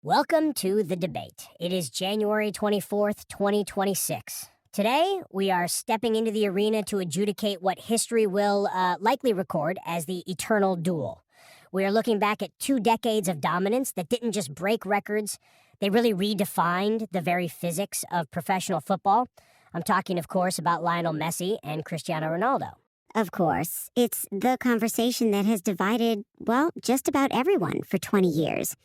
Welcome to The Debate. It is January 24th, 2026. Today, we are stepping into the arena to adjudicate what history will likely record as the eternal duel. We are looking back at 2 decades of dominance that didn't just break records, they really redefined the very physics of professional football. I'm talking, of course, about Lionel Messi and Cristiano Ronaldo. Of course, it's the conversation that has divided, just about everyone for 20 years.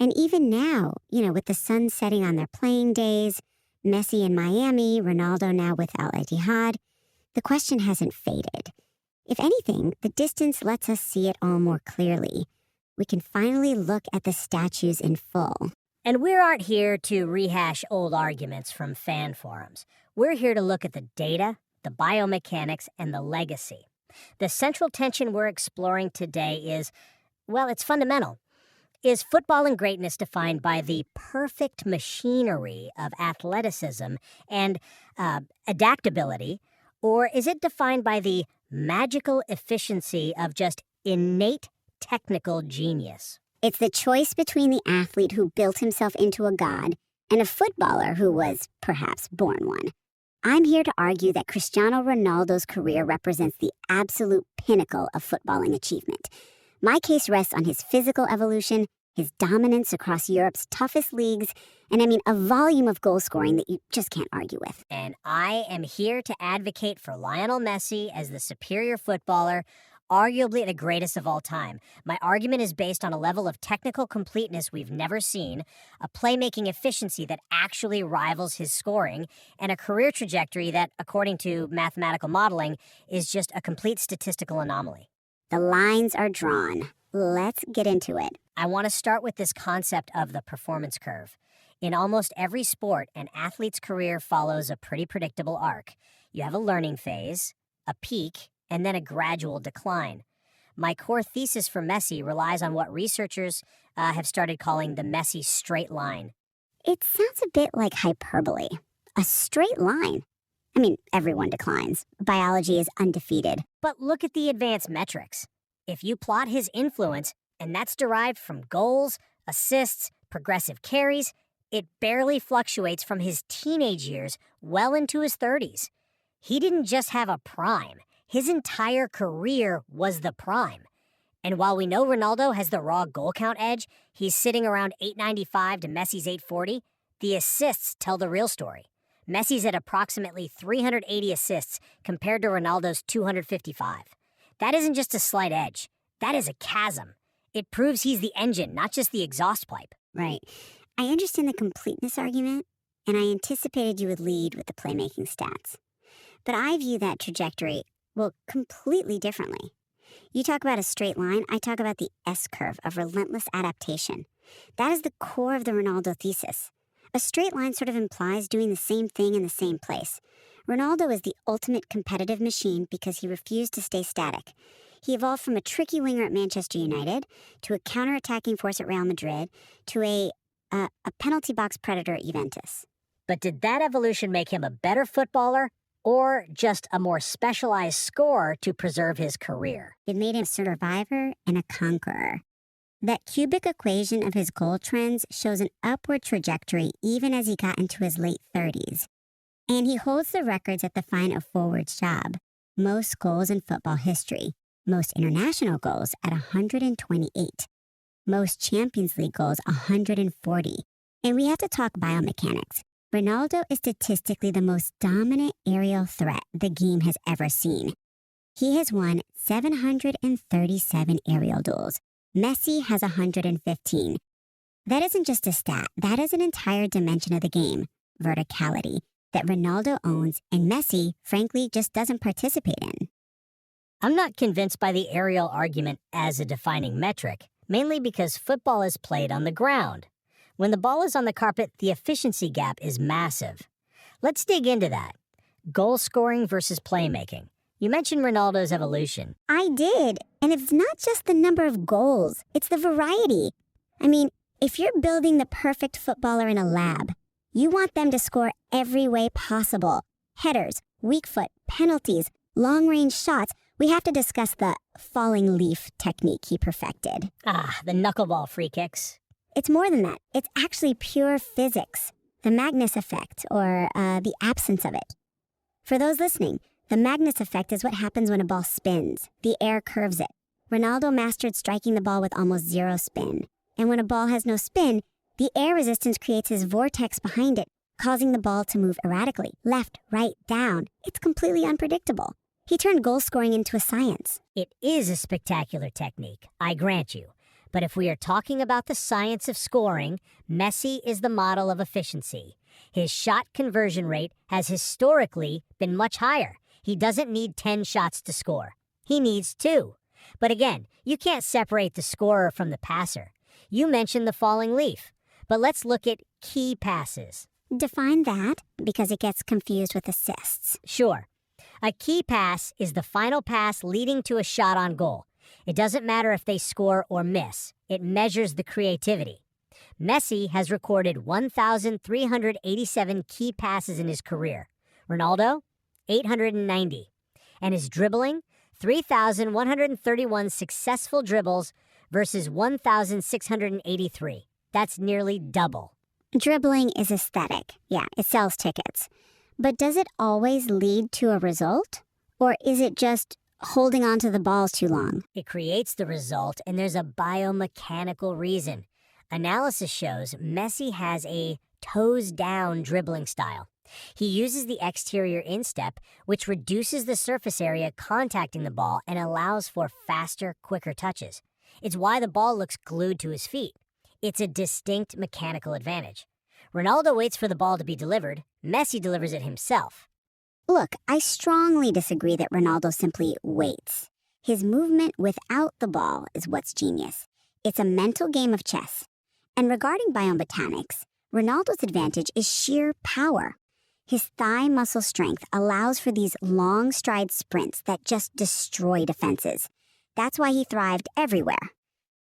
And even now, with the sun setting on their playing days, Messi in Miami, Ronaldo now with Al Ittihad, the question hasn't faded. If anything, the distance lets us see it all more clearly. We can finally look at the statues in full. And we aren't here to rehash old arguments from fan forums. We're here to look at the data, the biomechanics, and the legacy. The central tension we're exploring today is, it's fundamental. Is footballing greatness defined by the perfect machinery of athleticism and adaptability, or is it defined by the magical efficiency of just innate technical genius? It's the choice between the athlete who built himself into a god and a footballer who was perhaps born one. I'm here to argue that Cristiano Ronaldo's career represents the absolute pinnacle of footballing achievement. My case rests on his physical evolution, his dominance across Europe's toughest leagues, and a volume of goal scoring that you just can't argue with. And I am here to advocate for Lionel Messi as the superior footballer, arguably the greatest of all time. My argument is based on a level of technical completeness we've never seen, a playmaking efficiency that actually rivals his scoring, and a career trajectory that, according to mathematical modeling, is just a complete statistical anomaly. The lines are drawn. Let's get into it. I want to start with this concept of the performance curve. In almost every sport, an athlete's career follows a pretty predictable arc. You have a learning phase, a peak, and then a gradual decline. My core thesis for Messi relies on what researchers have started calling the Messi straight line. It sounds a bit like hyperbole. A straight line. Everyone declines. Biology is undefeated. But look at the advanced metrics. If you plot his influence, and that's derived from goals, assists, progressive carries, it barely fluctuates from his teenage years well into his 30s. He didn't just have a prime. His entire career was the prime. And while we know Ronaldo has the raw goal count edge, he's sitting around 895 to Messi's 840, the assists tell the real story. Messi's at approximately 380 assists compared to Ronaldo's 255. That isn't just a slight edge. That is a chasm. It proves he's the engine, not just the exhaust pipe. Right. I understand the completeness argument, and I anticipated you would lead with the playmaking stats. But I view that trajectory, completely differently. You talk about a straight line, I talk about the S-curve of relentless adaptation. That is the core of the Ronaldo thesis. A straight line sort of implies doing the same thing in the same place. Ronaldo is the ultimate competitive machine because he refused to stay static. He evolved from a tricky winger at Manchester United to a counter-attacking force at Real Madrid to a penalty box predator at Juventus. But did that evolution make him a better footballer or just a more specialized scorer to preserve his career? It made him a survivor and a conqueror. That cubic equation of his goal trends shows an upward trajectory even as he got into his late 30s. And he holds the records that define a forward's job. Most goals in football history. Most international goals at 128. Most Champions League goals, 140. And we have to talk biomechanics. Ronaldo is statistically the most dominant aerial threat the game has ever seen. He has won 737 aerial duels. Messi has 115. That isn't just a stat. That is an entire dimension of the game, verticality, that Ronaldo owns and Messi, frankly, just doesn't participate in. I'm not convinced by the aerial argument as a defining metric, mainly because football is played on the ground. When the ball is on the carpet, the efficiency gap is massive. Let's dig into that. Goal scoring versus playmaking. You mentioned Ronaldo's evolution. I did, and it's not just the number of goals, it's the variety. If you're building the perfect footballer in a lab, you want them to score every way possible. Headers, weak foot, penalties, long-range shots. We have to discuss the falling leaf technique he perfected. The knuckleball free kicks. It's more than that. It's actually pure physics, the Magnus effect, or the absence of it. For those listening, the Magnus effect is what happens when a ball spins. The air curves it. Ronaldo mastered striking the ball with almost zero spin. And when a ball has no spin, the air resistance creates this vortex behind it, causing the ball to move erratically, left, right, down. It's completely unpredictable. He turned goal scoring into a science. It is a spectacular technique, I grant you. But if we are talking about the science of scoring, Messi is the model of efficiency. His shot conversion rate has historically been much higher. He doesn't need 10 shots to score. He needs 2. But again, you can't separate the scorer from the passer. You mentioned the falling leaf. But let's look at key passes. Define that, because it gets confused with assists. Sure. A key pass is the final pass leading to a shot on goal. It doesn't matter if they score or miss. It measures the creativity. Messi has recorded 1,387 key passes in his career. Ronaldo, 890. And his dribbling, 3,131 successful dribbles versus 1,683. That's nearly double. Dribbling is aesthetic. Yeah, it sells tickets. But does it always lead to a result? Or is it just holding on to the balls too long? It creates the result, and there's a biomechanical reason. Analysis shows Messi has a toes-down dribbling style. He uses the exterior instep, which reduces the surface area contacting the ball and allows for faster, quicker touches. It's why the ball looks glued to his feet. It's a distinct mechanical advantage. Ronaldo waits for the ball to be delivered. Messi delivers it himself. Look, I strongly disagree that Ronaldo simply waits. His movement without the ball is what's genius. It's a mental game of chess. And regarding biomechanics, Ronaldo's advantage is sheer power. His thigh muscle strength allows for these long stride sprints that just destroy defenses. That's why he thrived everywhere.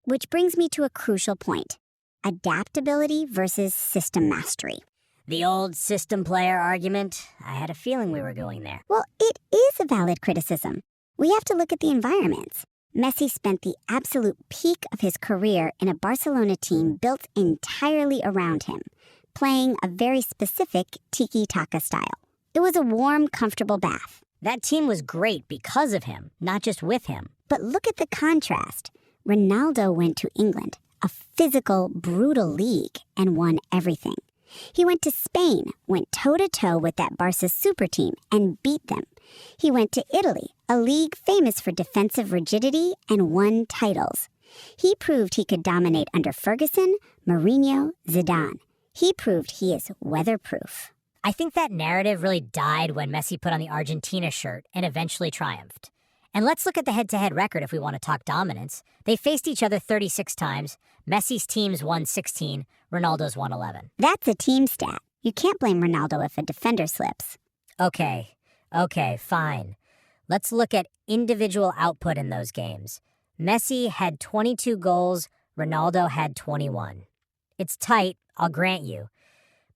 Which brings me to a crucial point: adaptability versus system mastery. The old system player argument? I had a feeling we were going there. Well, it is a valid criticism. We have to look at the environments. Messi spent the absolute peak of his career in a Barcelona team built entirely around him, playing a very specific tiki-taka style. It was a warm, comfortable bath. That team was great because of him, not just with him. But look at the contrast. Ronaldo went to England, a physical, brutal league, and won everything. He went to Spain, went toe-to-toe with that Barca super team, and beat them. He went to Italy, a league famous for defensive rigidity, and won titles. He proved he could dominate under Ferguson, Mourinho, Zidane. He proved he is weatherproof. I think that narrative really died when Messi put on the Argentina shirt and eventually triumphed. And let's look at the head-to-head record if we want to talk dominance. They faced each other 36 times. Messi's teams won 16. Ronaldo's won 11. That's a team stat. You can't blame Ronaldo if a defender slips. Okay, fine. Let's look at individual output in those games. Messi had 22 goals. Ronaldo had 21. It's tight, I'll grant you.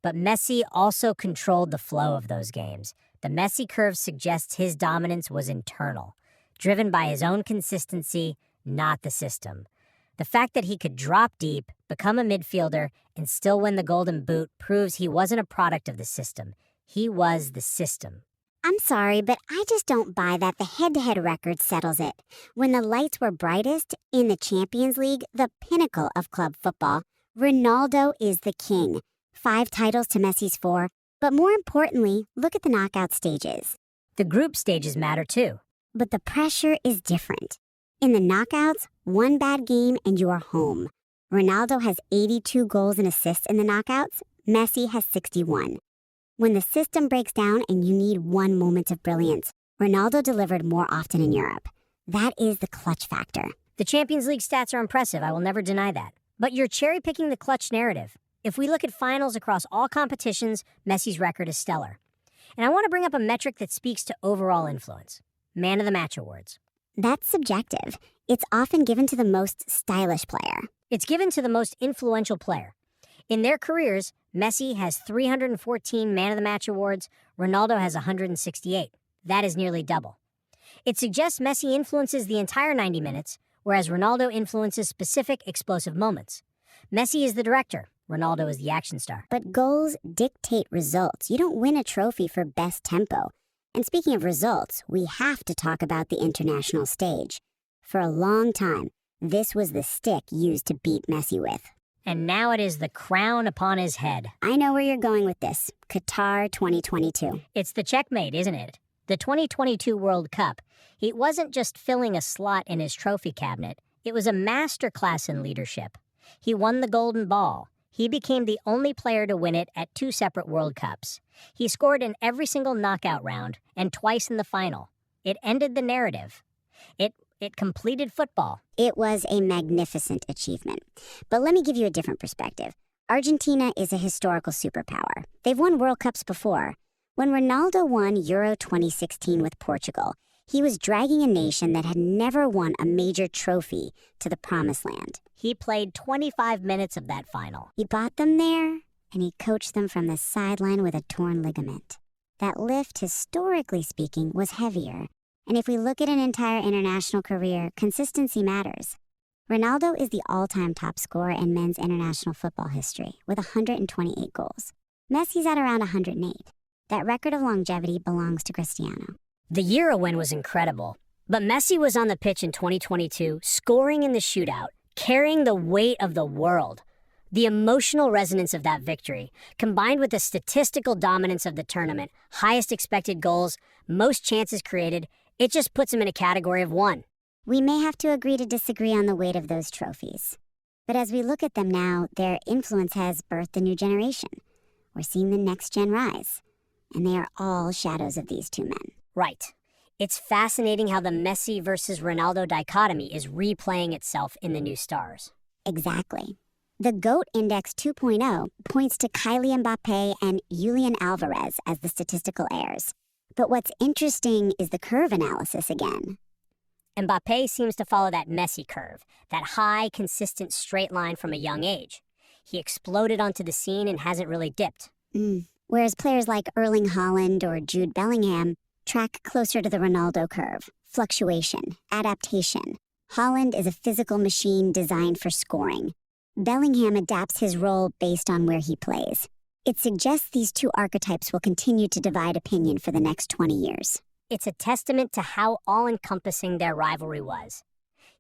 But Messi also controlled the flow of those games. The Messi curve suggests his dominance was internal, driven by his own consistency, not the system. The fact that he could drop deep, become a midfielder, and still win the Golden Boot proves he wasn't a product of the system. He was the system. I'm sorry, but I just don't buy that the head-to-head record settles it. When the lights were brightest in the Champions League, the pinnacle of club football, Ronaldo is the king. 5 titles to Messi's 4. But more importantly, look at the knockout stages. The group stages matter too. But the pressure is different. In the knockouts, 1 bad game and you are home. Ronaldo has 82 goals and assists in the knockouts. Messi has 61. When the system breaks down and you need 1 moment of brilliance, Ronaldo delivered more often in Europe. That is the clutch factor. The Champions League stats are impressive, I will never deny that. But you're cherry-picking the clutch narrative. If we look at finals across all competitions, Messi's record is stellar. And I want to bring up a metric that speaks to overall influence. Man of the Match awards. That's subjective. It's often given to the most stylish player. It's given to the most influential player. In their careers, Messi has 314 Man of the Match awards. Ronaldo has 168. That is nearly double. It suggests Messi influences the entire 90 minutes, whereas Ronaldo influences specific explosive moments. Messi is the director. Ronaldo is the action star. But goals dictate results. You don't win a trophy for best tempo. And speaking of results, we have to talk about the international stage. For a long time, this was the stick used to beat Messi with. And now it is the crown upon his head. I know where you're going with this. Qatar 2022. It's the checkmate, isn't it? The 2022 World Cup. It wasn't just filling a slot in his trophy cabinet. It was a masterclass in leadership. He won the Golden Ball. He became the only player to win it at 2 separate World Cups. He scored in every single knockout round and twice in the final. It ended the narrative. It completed football. It was a magnificent achievement. But let me give you a different perspective. Argentina is a historical superpower. They've won World Cups before. When Ronaldo won Euro 2016 with Portugal, he was dragging a nation that had never won a major trophy to the promised land. He played 25 minutes of that final. He brought them there, and he coached them from the sideline with a torn ligament. That lift, historically speaking, was heavier. And if we look at an entire international career, consistency matters. Ronaldo is the all-time top scorer in men's international football history, with 128 goals. Messi's at around 108. That record of longevity belongs to Cristiano. The Euro win was incredible, but Messi was on the pitch in 2022, scoring in the shootout, carrying the weight of the world. The emotional resonance of that victory, combined with the statistical dominance of the tournament, highest expected goals, most chances created, it just puts him in a category of one. We may have to agree to disagree on the weight of those trophies. But as we look at them now, their influence has birthed a new generation. We're seeing the next gen rise. And they are all shadows of these two men. Right. It's fascinating how the Messi versus Ronaldo dichotomy is replaying itself in the new stars. Exactly. The GOAT Index 2.0 points to Kylian Mbappé and Julian Alvarez as the statistical heirs. But what's interesting is the curve analysis again. Mbappé seems to follow that Messi curve, that high, consistent straight line from a young age. He exploded onto the scene and hasn't really dipped. Whereas players like Erling Haaland or Jude Bellingham track closer to the Ronaldo curve. Fluctuation, adaptation. Haaland is a physical machine designed for scoring. Bellingham adapts his role based on where he plays. It suggests these two archetypes will continue to divide opinion for the next 20 years. It's a testament to how all-encompassing their rivalry was.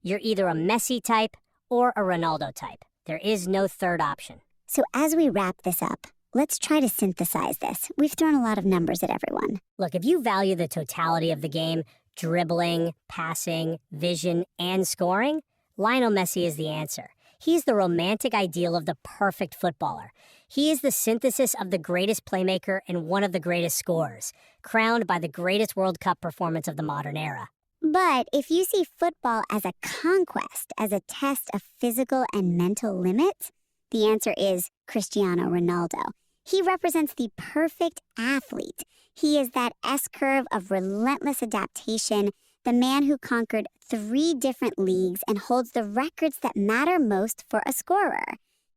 You're either a Messi type or a Ronaldo type. There is no third option. So as we wrap this up, let's try to synthesize this. We've thrown a lot of numbers at everyone. Look, if you value the totality of the game, dribbling, passing, vision, and scoring, Lionel Messi is the answer. He's the romantic ideal of the perfect footballer. He is the synthesis of the greatest playmaker and one of the greatest scorers, crowned by the greatest World Cup performance of the modern era. But if you see football as a conquest, as a test of physical and mental limits, the answer is Cristiano Ronaldo. He represents the perfect athlete. He is that S-curve of relentless adaptation, the man who conquered 3 different leagues and holds the records that matter most for a scorer.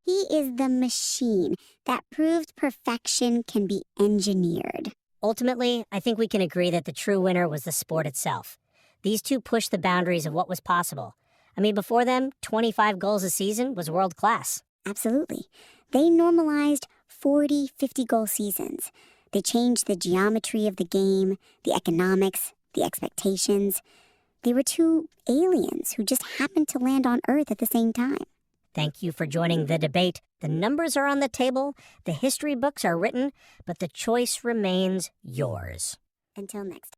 He is the machine that proved perfection can be engineered. Ultimately, I think we can agree that the true winner was the sport itself. These two pushed the boundaries of what was possible. I mean, before them, 25 goals a season was world class. Absolutely. They normalized 40, 50-goal seasons. They changed the geometry of the game, the economics, the expectations. They were two aliens who just happened to land on Earth at the same time. Thank you for joining the debate. The numbers are on the table, the history books are written, but the choice remains yours. Until next time.